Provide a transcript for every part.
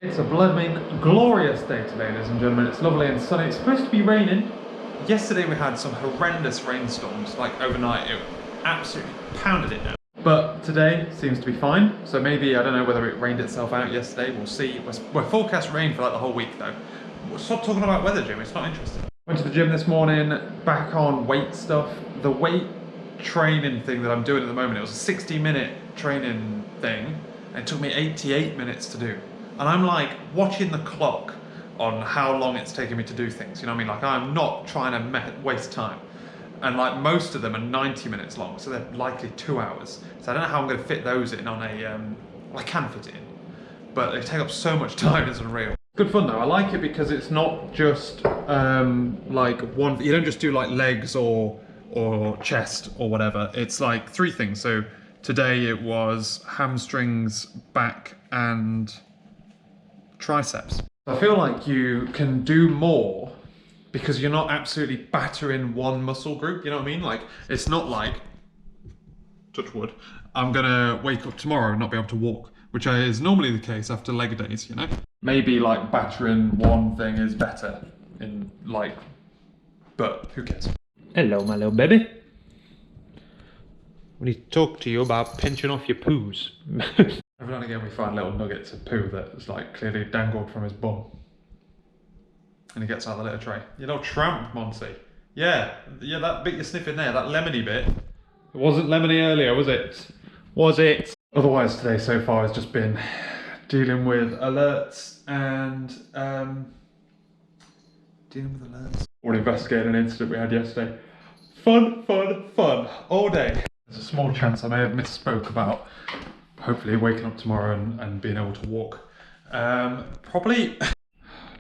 It's a blooming glorious day today, ladies and gentlemen. It's lovely and sunny. It's supposed to be raining. Yesterday we had some horrendous rainstorms, like overnight. It absolutely pounded it down. But today seems to be fine. So maybe, I don't know whether it rained itself out yesterday. We'll see. We're forecast rain for like the whole week though. Stop talking about weather, Jim. It's not interesting. Went to the gym this morning, back on weight stuff. The weight training thing that I'm doing at the moment, it was a 60-minute training thing. And it took me 88 minutes to do. And I'm like watching the clock on how long it's taking me to do things. You know what I mean? Like I'm not trying to waste time. And like most of them are 90 minutes long, so they're likely 2 hours. So I don't know how I'm going to fit those in on a, well, I can fit it in, but they take up so much time, it's unreal. Good fun though, I like it because it's not just like one, you don't just do like legs or chest or whatever. It's like 3 things. So today it was hamstrings, back and triceps. I feel like you can do more because you're not absolutely battering one muscle group, you know what I mean? Like, it's not like, touch wood, I'm gonna wake up tomorrow and not be able to walk, which is normally the case after leg days, you know? Maybe like battering one thing is better in like, but who cares? Hello, my little baby. We need to talk to you about pinching off your poos. Every now and again we find little nuggets of poo that's like clearly dangled from his bum. And he gets out the litter tray. You little tramp, Monty. Yeah, that bit you're sniffing there, that lemony bit. It wasn't lemony earlier, was it? Was it? Otherwise today so far has just been dealing with alerts and dealing with alerts. Or investigating an incident we had yesterday. Fun, fun, fun, all day. There's a small chance I may have misspoke about hopefully waking up tomorrow and being able to walk. Probably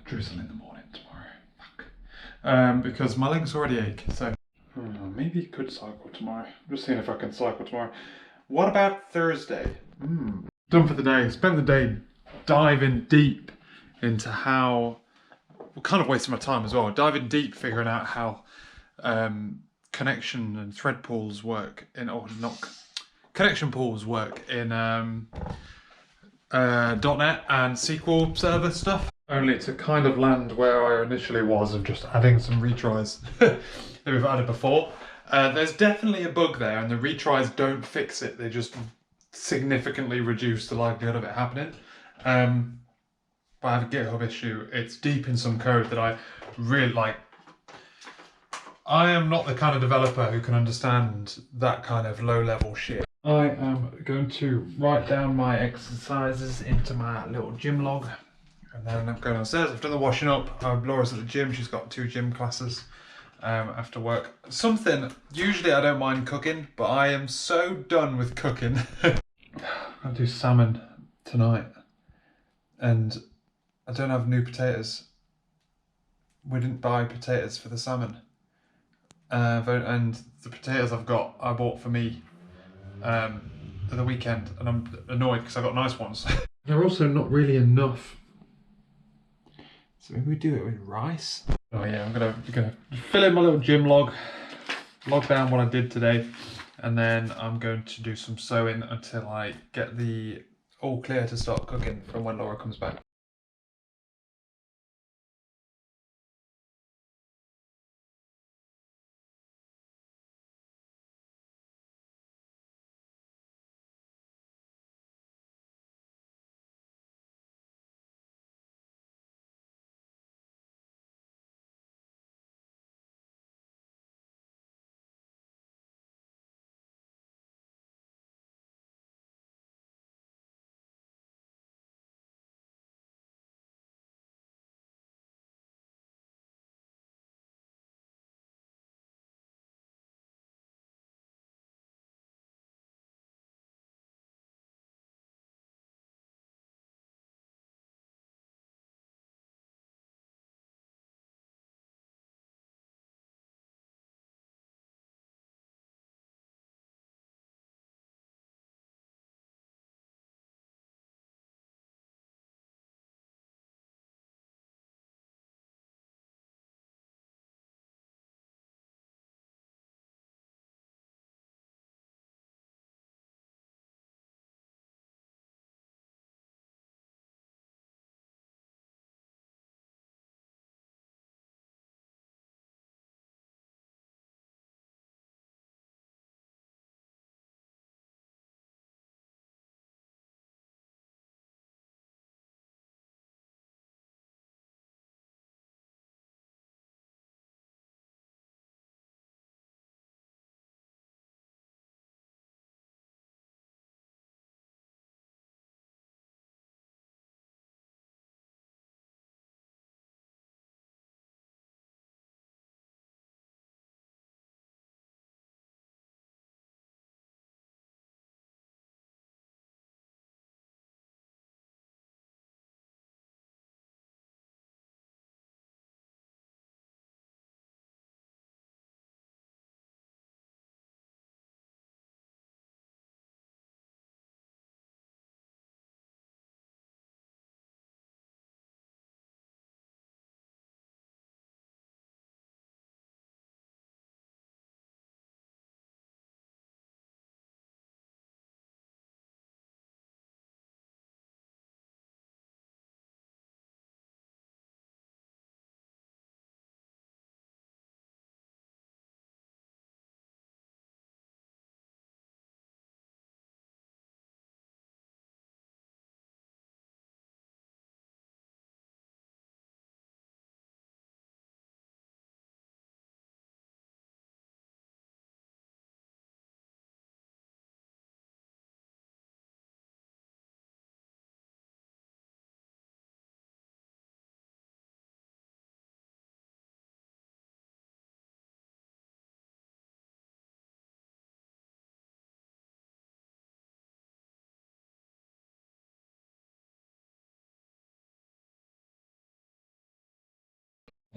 drizzle in the morning tomorrow. Fuck. Because my legs already ache, so maybe you could cycle tomorrow. I'm just seeing if I can cycle tomorrow. What about Thursday? Done for the day. Spent the day diving deep into how, well, kind of wasting my time as well, diving deep figuring out how connection and thread pools work in, or not, connection pools work in .NET and SQL Server stuff. Only to kind of land where I initially was of just adding some retries that we've added before. There's definitely a bug there and the retries don't fix it. They just significantly reduce the likelihood of it happening. But I have a GitHub issue. It's deep in some code that I really like. I am not the kind of developer who can understand that kind of low-level shit. I am going to write down my exercises into my little gym log. And then I'm going downstairs. I've done the washing up. Laura's at the gym. She's got 2 gym classes after work. Usually I don't mind cooking, but I am so done with cooking. I'll do salmon tonight. And I don't have new potatoes. We didn't buy potatoes for the salmon. And the potatoes I've got, I bought for me at the weekend, and I'm annoyed because I got nice ones. They're also not really enough. So maybe we do it with rice. Oh yeah, I'm gonna fill in my little gym log down what I did today, and then I'm going to do some sewing until I get the all clear to start cooking from when Laura comes back.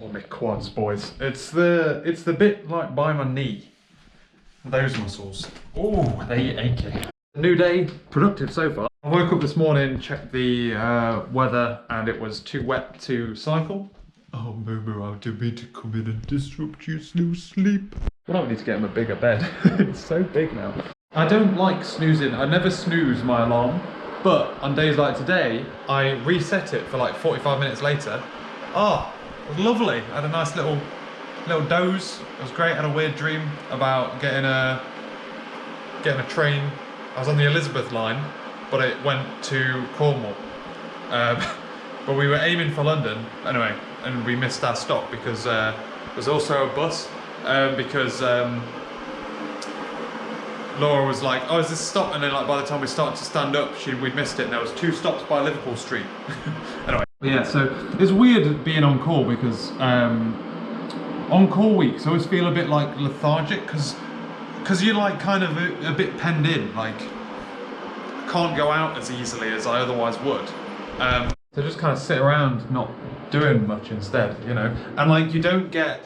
Oh, my quads, boys. It's the bit like by my knee. Those muscles. Oh, they achy. New day, productive so far. I woke up this morning, checked the weather, and it was too wet to cycle. Oh, Momo, I didn't mean to come in and disrupt your snooze sleep. Well, I need to get him a bigger bed. It's so big now. I don't like snoozing. I never snooze my alarm, but on days like today, I reset it for like 45 minutes later. Oh, it was lovely. I had a nice little doze. It was great. I had a weird dream about getting a train. I was on the Elizabeth line, but it went to Cornwall. But we were aiming for London anyway, and we missed our stop because there was also a bus. Because Laura was like, "Oh, is this a stop?" And then, like, by the time we started to stand up, we'd missed it. And there was 2 stops by Liverpool Street. Anyway, yeah. So it's weird being on call because on call weeks I always feel a bit like lethargic because you're like kind of a bit penned in. Like, I can't go out as easily as I otherwise would. So just kind of sit around not doing much instead, you know. And like you don't get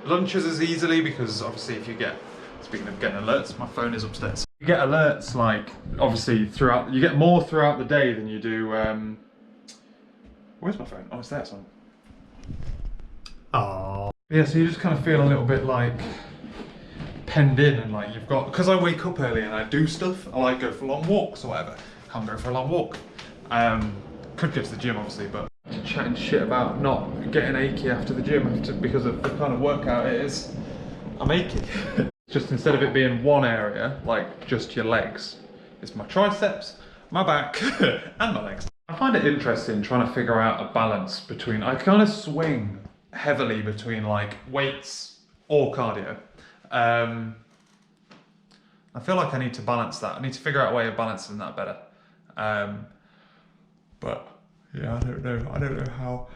lunches as easily because obviously if you get, speaking of getting alerts, my phone is upstairs. You get alerts like obviously you get more throughout the day than you do. Where's my phone? Oh, it's there. Son. Oh. Yeah, so you just kind of feel a little bit like penned in and like you've got, because I wake up early and I do stuff. I like go for long walks or whatever. Can't go for a long walk. Could go to the gym obviously, but chatting shit about not getting achy after the gym because of the kind of workout it is, I'm achy. Just instead of it being one area, like just your legs, it's my triceps, my back, and my legs. I find it interesting trying to figure out a balance between, I kind of swing heavily between like weights or cardio. I feel like I need to balance that. I need to figure out a way of balancing that better. But yeah, I don't know how,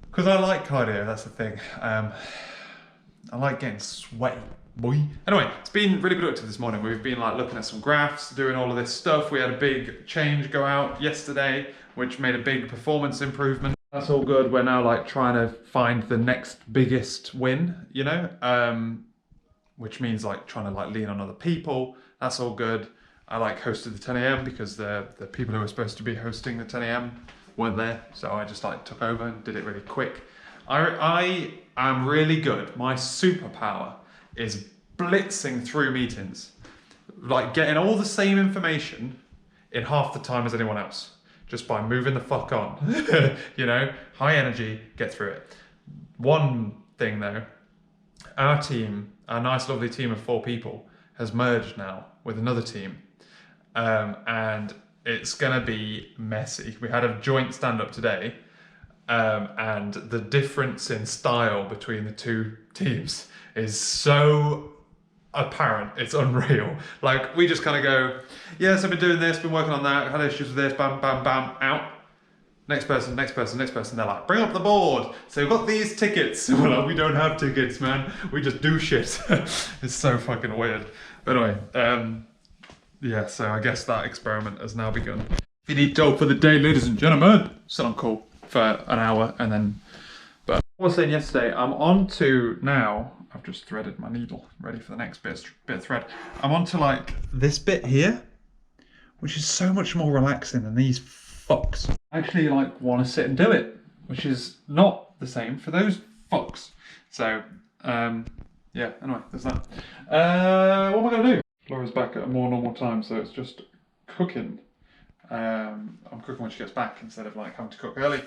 because I like cardio, that's the thing. I like getting sweaty, boy. Anyway, it's been really productive this morning. We've been like looking at some graphs, doing all of this stuff. We had a big change go out yesterday, which made a big performance improvement. That's all good. We're now like trying to find the next biggest win, you know, which means like trying to like lean on other people. That's all good. I like hosted the 10 AM because the people who were supposed to be hosting the 10 AM weren't there, so I just like took over and did it really quick. I am really good. My superpower is blitzing through meetings, like getting all the same information in half the time as anyone else, just by moving the fuck on. You know, high energy, get through it. One thing though, our team, our nice lovely team of 4 people, has merged now with another team. And it's gonna be messy. We had a joint stand-up today, and the difference in style between the 2 teams is so apparent, it's unreal. Like, we just kind of go, yes, I've been doing this, been working on that, had issues with this, bam, bam, bam, out. Next person, next person, next person. They're like, bring up the board. So we've got these tickets. We're like, we don't have tickets, man. We just do shit. It's so fucking weird. But anyway, yeah, so I guess that experiment has now begun. Finito dope for the day, ladies and gentlemen. Sit on call for an hour and then, but I was saying yesterday, I'm on to now, I've just threaded my needle, ready for the next bit of thread. I'm on to like this bit here, which is so much more relaxing than these fucks. I actually like want to sit and do it, which is not the same for those fucks. So, yeah, anyway, there's that. What am I gonna do? Laura's back at a more normal time, so it's just cooking. I'm cooking when she gets back instead of like having to cook early.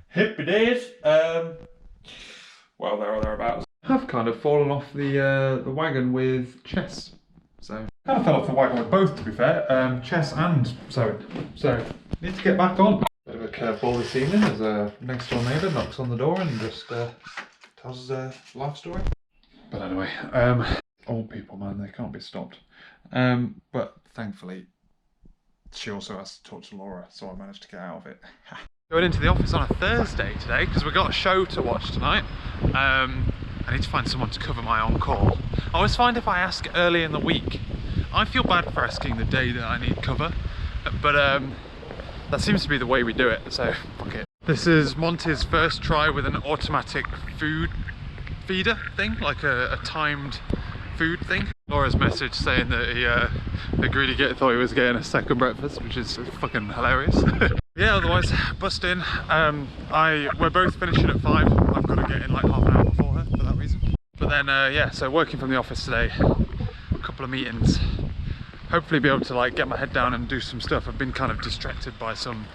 Hippy days. Well, there or thereabouts. I've kind of fallen off the wagon with chess. So kind of fell off the wagon with both, to be fair. Chess and sewing. So need to get back on. Bit of a curveball this evening as a next door neighbour knocks on the door and just tells us a life story. But anyway, old people, man, they can't be stopped. But thankfully, she also has to talk to Laura, so I managed to get out of it. Going into the office on a Thursday today because we've got a show to watch tonight. I need to find someone to cover my on-call. I always find if I ask early in the week, I feel bad for asking the day that I need cover, but that seems to be the way we do it, so fuck it. This is Monty's first try with an automatic food feeder thing, like a timed food thing. Laura's message saying that the greedy git thought he was getting a second breakfast, which is fucking hilarious. Yeah, otherwise, bust in. We're both finishing at 5. I've got to get in like half an hour before her for that reason. But then, yeah, so working from the office today, a couple of meetings. Hopefully be able to like get my head down and do some stuff. I've been kind of distracted by some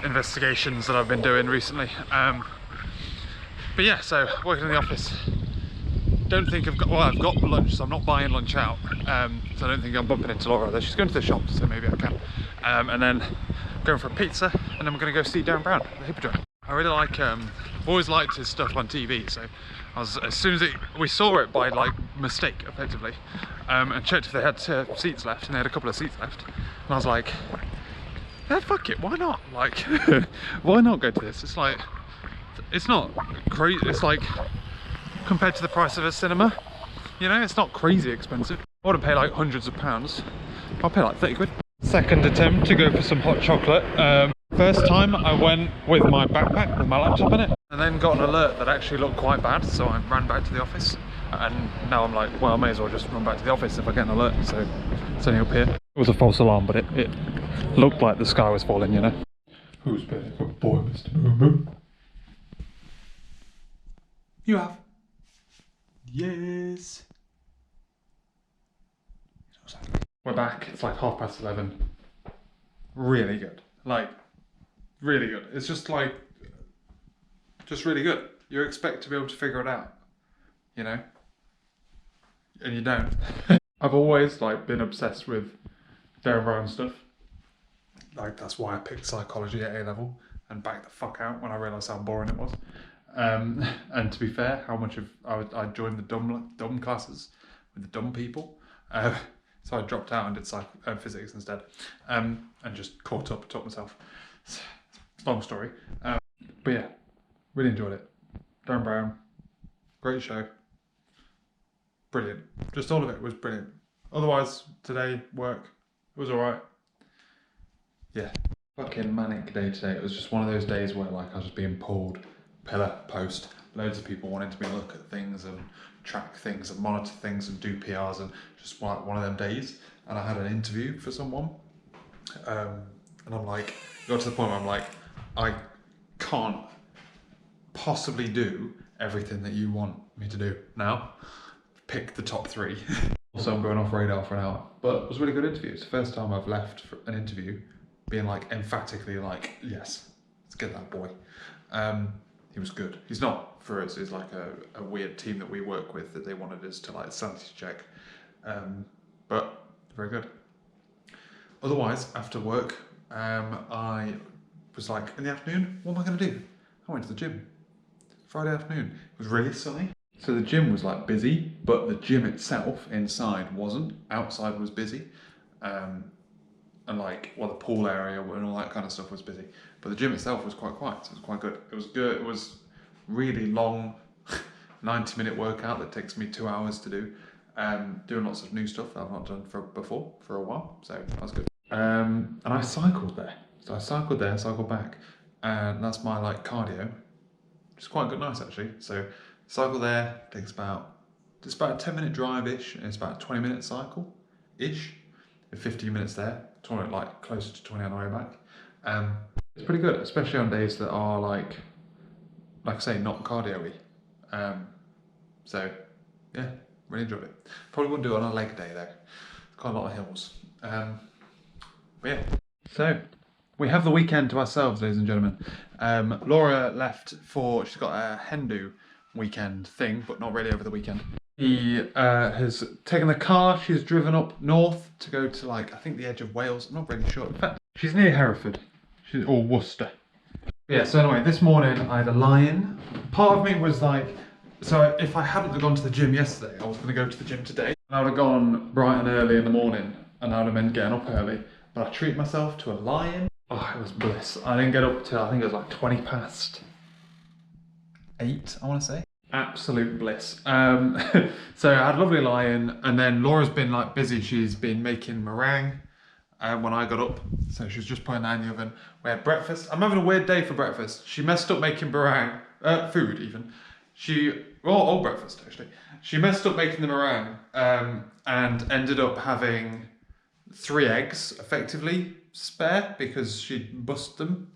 investigations that I've been doing recently. But yeah, so working in the office. Don't think I've got lunch, so I'm not buying lunch out. So I don't think I'm bumping into Laura there. She's going to the shop, so maybe I can. And then going for a pizza, and then we're going to go see Derren Brown at the Hippodrome. I really like, I've always liked his stuff on TV, so as soon as we saw it by like mistake, effectively, and checked if they had seats left, and they had a couple of seats left, and I was like, yeah, fuck it, why not? Like, why not go to this? It's like, it's not crazy, it's like, compared to the price of a cinema, you know, it's not crazy expensive. I wouldn't pay like hundreds of pounds, I'll pay like 30 quid. Second attempt to go for some hot chocolate. First time I went with my backpack with my laptop in it, and then got an alert that actually looked quite bad, so I ran back to the office, and now I'm like, well, I may as well just run back to the office if I get an alert. So it's only up here. It was a false alarm, but it looked like the sky was falling, you know. Who's been a good boy, Mr. Boom Boom? You have. Yes. We're back. It's like 11:30. Really good. Like, really good. It's just like, just really good. You expect to be able to figure it out, you know, and you don't. I've always like been obsessed with Derren Brown stuff. Like, that's why I picked psychology at A level and backed the fuck out when I realised how boring it was. And to be fair, how much of I joined the dumb classes with the dumb people. So I dropped out and did physics instead, and just taught myself. It's a long story, but yeah, really enjoyed it. Derren Brown, great show, brilliant. Just all of it was brilliant. Otherwise, today work was all right. Yeah, fucking manic day today. It was just one of those days where like I was just being pulled pillar post. Loads of people wanting to look at things and track things and monitor things and do PRs, and just like one of them days. And I had an interview for someone, and I'm like, got to the point where I'm like, I can't possibly do everything that you want me to do now. Pick the top 3. Also, I'm going off radar for an hour, but it was a really good interview. It's the first time I've left for an interview being like emphatically like, yes, let's get that boy. He was good. He's not for us. He's like a weird team that we work with that they wanted us to like sanity check, but very good. Otherwise, after work, I was like, in the afternoon, what am I going to do? I went to the gym. Friday afternoon. It was really sunny. So the gym was like busy, but the gym itself inside wasn't. Outside was busy. And like, well, the pool area and all that kind of stuff was busy. But the gym itself was quite quiet, so it was quite good. It was good. It was really long, 90-minute workout that takes me 2 hours to do. Doing lots of new stuff that I've not done before for a while, so that was good. And I cycled there. So I cycled there, cycled back, and that's my like cardio, which is quite good, nice actually. So cycle there, it's about a 10-minute drive-ish, and it's about a 20-minute cycle-ish. 15 minutes there, like closer to 20 on the way back. It's pretty good, especially on days that are like I say, not cardio-y. So yeah, really enjoyed it. Probably wouldn't do it on a leg day though. Quite a lot of hills. But yeah. So we have the weekend to ourselves, ladies and gentlemen. Laura left she's got a hen do weekend thing, but not really over the weekend. He has taken the car, she's driven up north to go to like, I think the edge of Wales, I'm not really sure. In fact, she's near Hereford, or Worcester. Yeah, so anyway, this morning I had a lie-in. Part of me was like, so if I hadn't gone to the gym yesterday, I was going to go to the gym today. I would have gone bright and early in the morning, and I would have been getting up early. But I treated myself to a lie-in. Oh, it was bliss. I didn't get up till, I think it was like 20 past 8, I want to say. Absolute bliss. So I had a lovely lie-in, and then Laura's been like busy. She's been making meringue when I got up. So she was just putting that in the oven. We had breakfast. I'm having a weird day for breakfast. She messed up making meringue, food even. All breakfast actually. She messed up making the meringue and ended up having 3 eggs effectively spare because she'd bust them.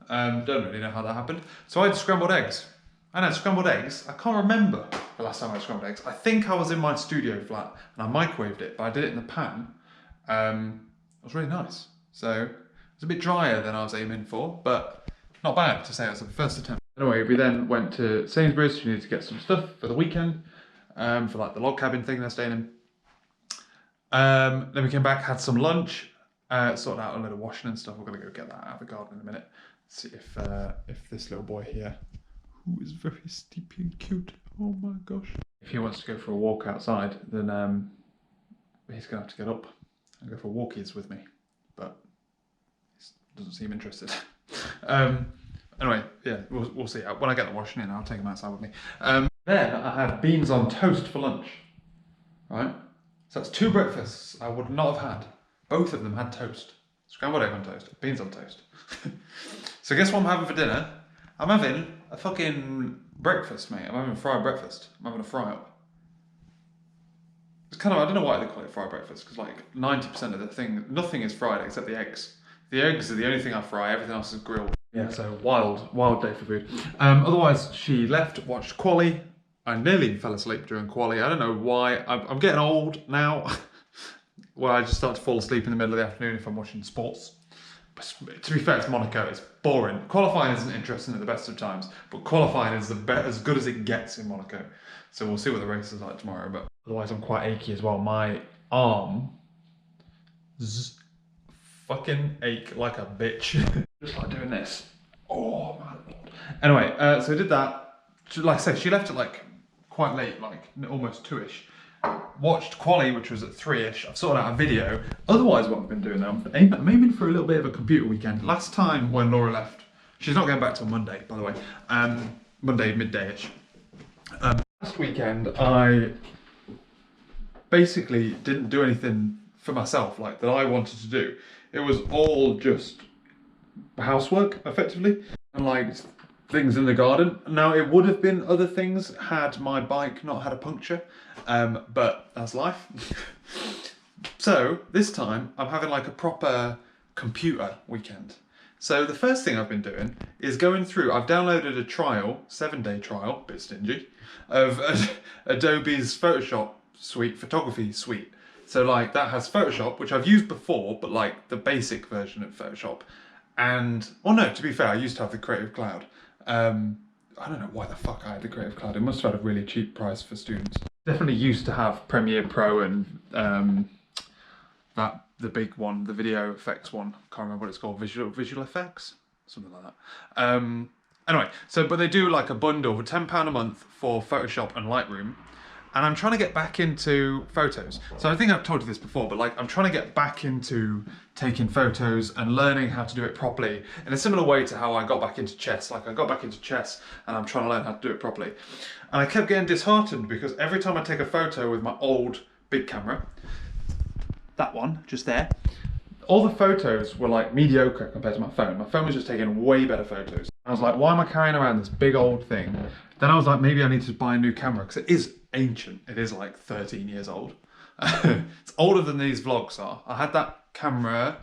Don't really know how that happened. So I had scrambled eggs. I had scrambled eggs. I can't remember the last time I had scrambled eggs. I think I was in my studio flat and I microwaved it, but I did it in the pan. It was really nice. So it was a bit drier than I was aiming for, but not bad to say it was the first attempt. Anyway, we then went to Sainsbury's. She needed to get some stuff for the weekend, for like the log cabin thing they're staying in. Then we came back, had some lunch, sorted out a load of washing and stuff. We're gonna go get that out of the garden in a minute. See if this little boy here, who is very sleepy and cute, oh my gosh. If he wants to go for a walk outside, then he's gonna have to get up and go for walkies with me, but he doesn't seem interested. Anyway, yeah, we'll see. When I get the washing in, I'll take him outside with me. Then I had beans on toast for lunch, right? So that's 2 breakfasts I would not have had. Both of them had toast. Scrambled egg on toast, beans on toast. So guess what I'm having for dinner? I'm having a fucking breakfast, mate. I'm having a fried breakfast. I'm having a fry up. It's kind of, I don't know why they call it fried breakfast, because like 90% of the thing, nothing is fried except the eggs. The eggs are the only thing I fry, everything else is grilled. Yeah, so wild day for food. Otherwise, she left, watched Quali. I nearly fell asleep during Quali. I don't know why. I'm getting old now. Well, I just start to fall asleep in the middle of the afternoon if I'm watching sports. But to be fair, it's Monaco. It's boring. Qualifying isn't interesting at the best of times, but qualifying is as good as it gets in Monaco. So we'll see what the race is like tomorrow. But otherwise, I'm quite achy as well. My arm fucking ache like a bitch. Just like doing this. Oh my lord. Anyway, so we did that. Like I said, she left at like quite late, like almost 2ish. Watched Quali, which was at 3ish. I've sorted out a video. Otherwise, what I've been doing now, I'm aiming for a little bit of a computer weekend. Last time when Laura left, she's not going back till Monday, by the way. Monday midday-ish. Last weekend, I basically didn't do anything for myself, like that I wanted to do. It was all just housework, effectively, and like things in the garden. Now, it would have been other things had my bike not had a puncture, but that's life. So this time I'm having like a proper computer weekend. So the first thing I've been doing is going through, I've downloaded a trial, 7-day trial, bit stingy, of Adobe's Photoshop suite, photography suite. So like that has Photoshop, which I've used before, but like the basic version of Photoshop. And, well no, to be fair, I used to have the Creative Cloud. I don't know why the fuck I had the Creative Cloud. It must have had a really cheap price for students. Definitely used to have Premiere Pro and the big one, the video effects one. Can't remember what it's called. Visual effects, something like that. Anyway, so but they do like a bundle for £10 a month for Photoshop and Lightroom. And I'm trying to get back into photos. So I think I've told you this before, but like I'm trying to get back into taking photos and learning how to do it properly in a similar way to how I got back into chess. Like I got back into chess and I'm trying to learn how to do it properly. And I kept getting disheartened because every time I take a photo with my old big camera, that one just there, all the photos were like mediocre compared to my phone. My phone was just taking way better photos. I was like, why am I carrying around this big old thing? Then I was like, maybe I need to buy a new camera because it is ancient. It is like 13 years old. It's older than these vlogs are. I had that camera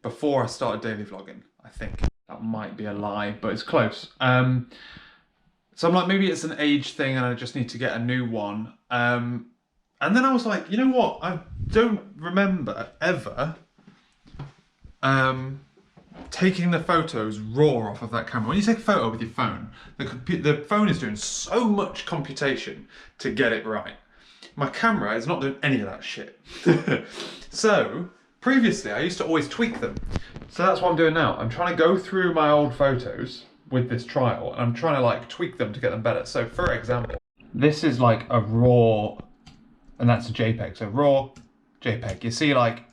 before I started daily vlogging, I think. That might be a lie, but it's close. So I'm like, maybe it's an age thing and I just need to get a new one. And then I was like, you know what? I don't remember ever taking the photos raw off of that camera. When you take a photo with your phone, the phone is doing so much computation to get it right. My camera is not doing any of that shit. So previously I used to always tweak them. So that's what I'm doing now. I'm trying to go through my old photos with this trial and I'm trying to like tweak them to get them better. So for example, this is like a raw, and that's a JPEG. So raw JPEG. You see like,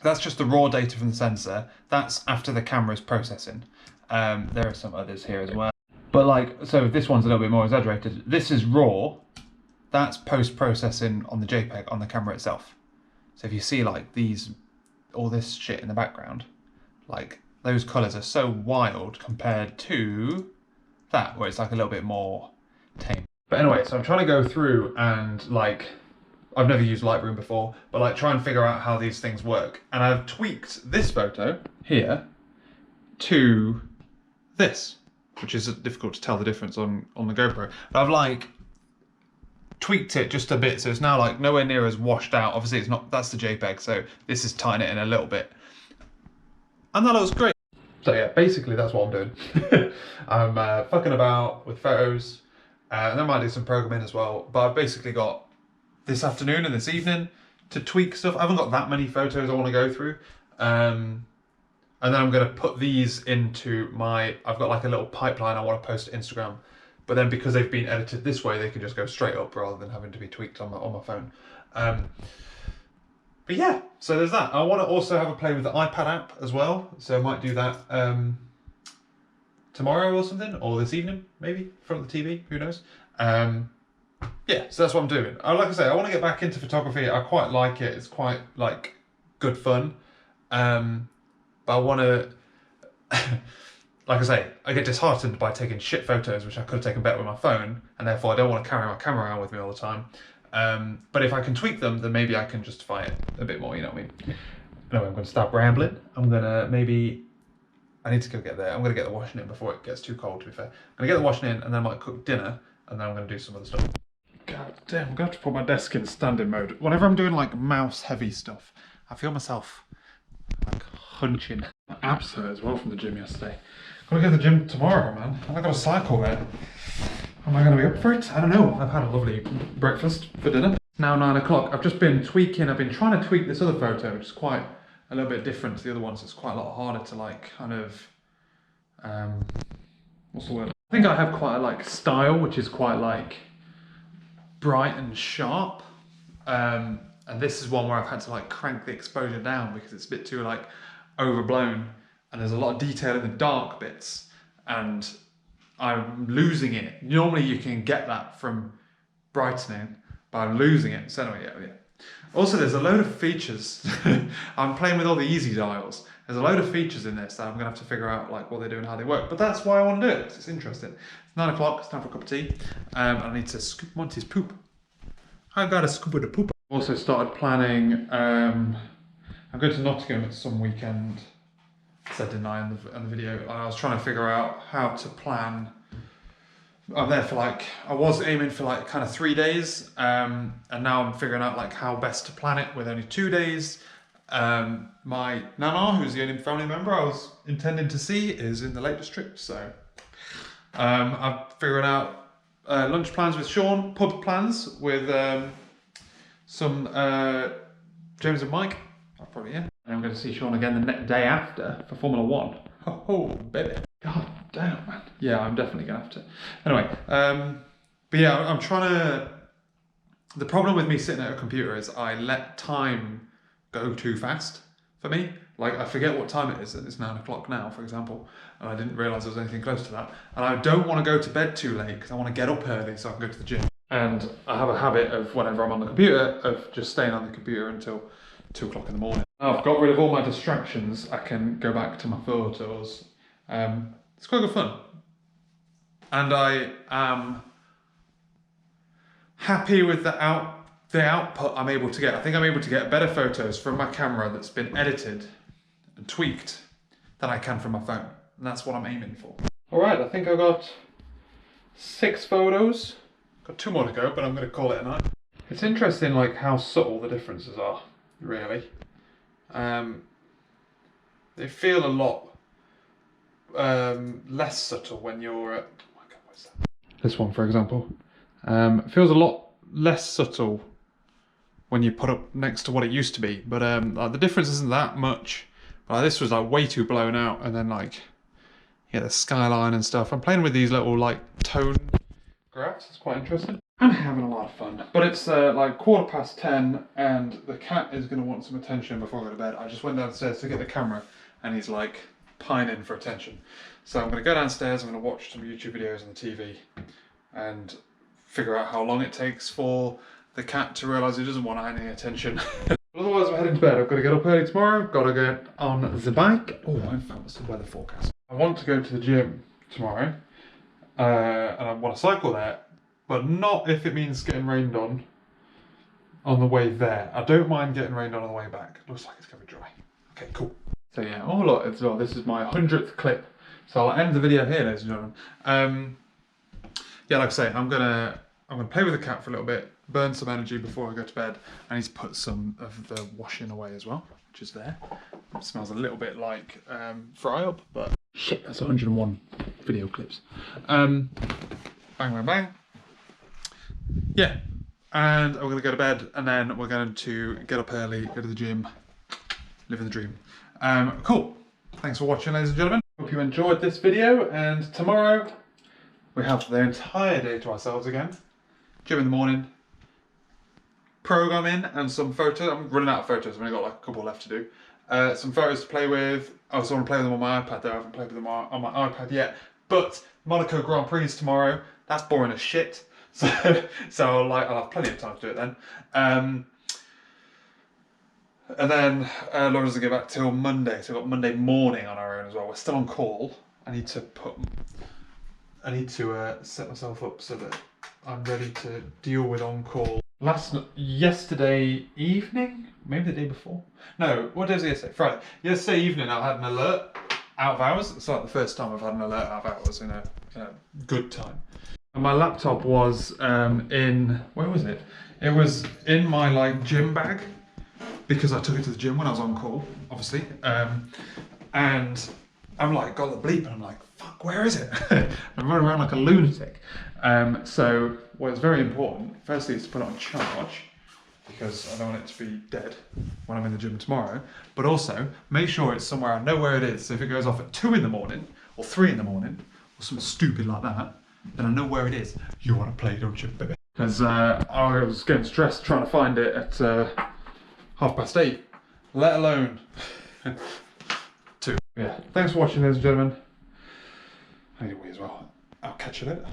that's just the raw data from the sensor. That's after the camera's processing. There are some others here as well. But like, so this one's a little bit more exaggerated. This is raw. That's post-processing on the JPEG on the camera itself. So if you see like these all this shit in the background, like those colours are so wild compared to that, where it's like a little bit more tame. But anyway, so I'm trying to go through and like, I've never used Lightroom before, but like try and figure out how these things work. And I've tweaked this photo here to this, which is difficult to tell the difference on the GoPro. But I've like tweaked it just a bit, so it's now like nowhere near as washed out. Obviously it's not, that's the JPEG, so this is tightening it in a little bit. And that looks great. So yeah, basically that's what I'm doing. I'm fucking about with photos, and I might do some programming as well, but I've basically got this afternoon and this evening to tweak stuff. I haven't got that many photos I want to go through. And then I'm going to put these into my, I've got like a little pipeline I want to post to Instagram. But then because they've been edited this way, they can just go straight up rather than having to be tweaked on my phone. But yeah, so there's that. I want to also have a play with the iPad app as well. So I might do that tomorrow or something, or this evening, maybe, in front of the TV, who knows. Yeah, so that's what I'm doing. Like I say, I want to get back into photography. I quite like it. It's quite like good fun. But I want to, like I say, I get disheartened by taking shit photos, which I could have taken better with my phone, and therefore I don't want to carry my camera around with me all the time. But if I can tweak them, then maybe I can justify it a bit more, you know what I mean? Anyway, I'm going to stop rambling. I'm going to maybe, I need to go get there. I'm going to get the washing in before it gets too cold, to be fair. I'm going to get the washing in, and then I might cook dinner, and then I'm going to do some other stuff. God damn, I'm going to have to put my desk in standing mode. Whenever I'm doing like mouse heavy stuff, I feel myself like hunching. My abs hurt as well from the gym yesterday. Gotta go to the gym tomorrow, man. And I've got a cycle there. Am I going to be up for it? I don't know. I've had a lovely breakfast for dinner. It's now 9 o'clock. I've just been tweaking. I've been trying to tweak this other photo, which is quite a little bit different to the other ones. It's quite a lot harder to like kind of, what's the word? I think I have quite a like style, which is quite like bright and sharp. And this is one where I've had to like crank the exposure down because it's a bit too like overblown. And there's a lot of detail in the dark bits, and I'm losing it. Normally you can get that from brightening, but I'm losing it. So anyway, yeah. Also, there's a load of features. I'm playing with all the easy dials. There's a load of features in this that I'm gonna have to figure out like what they do and how they work. But that's why I want to do it. It's interesting. It's 9 o'clock. It's time for a cup of tea. I need to scoop Monty's poop. I've got a scoop of the poop. Also started planning. I'm going to Nottingham at some weekend. Said didn't I in the video, and I was trying to figure out how to plan. I'm there for like, I was aiming for like kind of 3 days, and now I'm figuring out like how best to plan it with only 2 days. My nana, who's the only family member I was intending to see, is in the Lake District, so I'm figuring out lunch plans with Sean, pub plans with some James and Mike. I'll probably, yeah. And I'm going to see Sean again the day after for Formula 1. Oh, baby. God damn, man. Yeah, I'm definitely going to have to. Anyway, but yeah, I'm trying to... The problem with me sitting at a computer is I let time go too fast for me. Like, I forget what time it is, and it's 9 o'clock now, for example, and I didn't realise there was anything close to that. And I don't want to go to bed too late because I want to get up early so I can go to the gym. And I have a habit of, whenever I'm on the computer, of just staying on the computer until 2 o'clock in the morning. Now I've got rid of all my distractions, I can go back to my photos. It's quite good fun. And I am happy with the output I'm able to get. I think I'm able to get better photos from my camera that's been edited and tweaked than I can from my phone. And that's what I'm aiming for. All right, I think I got 6 photos. Got 2 more to go, but I'm going to call it a night. It's interesting like how subtle the differences are, really. They feel a lot less subtle when you're at... Oh my God, what's that? This one, for example. Feels a lot less subtle when you put up next to what it used to be. But like, the difference isn't that much. This was like way too blown out, and then like, yeah, the skyline and stuff. I'm playing with these little like tone graphs. It's quite interesting. I'm having a lot of fun. But it's like 10:15, and the cat is going to want some attention before I go to bed. I just went downstairs to get the camera, and he's like pining for attention. So I'm going to go downstairs, I'm going to watch some YouTube videos on the TV and figure out how long it takes for the cat to realise he doesn't want any attention. Otherwise, we're heading to bed. I've got to get up early tomorrow. Got to get on the bike. Oh, I found the weather forecast. I want to go to the gym tomorrow, and I want to cycle there, but not if it means getting rained on the way there. I don't mind getting rained on the way back. Looks like it's going to be dry. Okay, cool. So yeah, oh look, as well, this is my 100th clip. So I'll end the video here, ladies and gentlemen. Yeah, like I say, I'm gonna play with the cat for a little bit, burn some energy before I go to bed. I need to put some of the washing away as well, which is there. It smells a little bit like fry up, but shit, that's 101 video clips. Bang, bang, bang. Yeah, and we're gonna go to bed, and then we're going to get up early, go to the gym, living the dream. Cool. Thanks for watching, ladies and gentlemen. Hope you enjoyed this video, and tomorrow we have the entire day to ourselves again. Gym in the morning, programming, and some photos. I'm running out of photos. I've only got like a couple left to do. Some photos to play with. I also want to play with them on my iPad though. I haven't played with them on my iPad yet. But Monaco Grand Prix is tomorrow. That's boring as shit. So I'll have plenty of time to do it then. And then Laura doesn't get back till Monday, so we've got Monday morning on our own as well. We're still on call. I need to set myself up so that I'm ready to deal with on call. Yesterday evening, maybe the day before. No, what day was it yesterday? Friday. Yesterday evening, I had an alert out of hours. It's like the first time I've had an alert out of hours in a good time. And my laptop was where was it? It was in my gym bag, because I took it to the gym when I was on call, obviously. And I'm like, got the bleep, and I'm like, fuck, where is it? I'm running around like a lunatic. So what's very important, firstly, is to put it on charge, because I don't want it to be dead when I'm in the gym tomorrow. But also, make sure it's somewhere I know where it is. So if it goes off at 2 in the morning, or 3 in the morning, or something stupid like that, then I know where it is. You want to play, don't you, baby? Because I was getting stressed trying to find it at 8:30, let alone 2. Yeah, thanks for watching, ladies and gentlemen. Anyway, as well, I'll catch you later.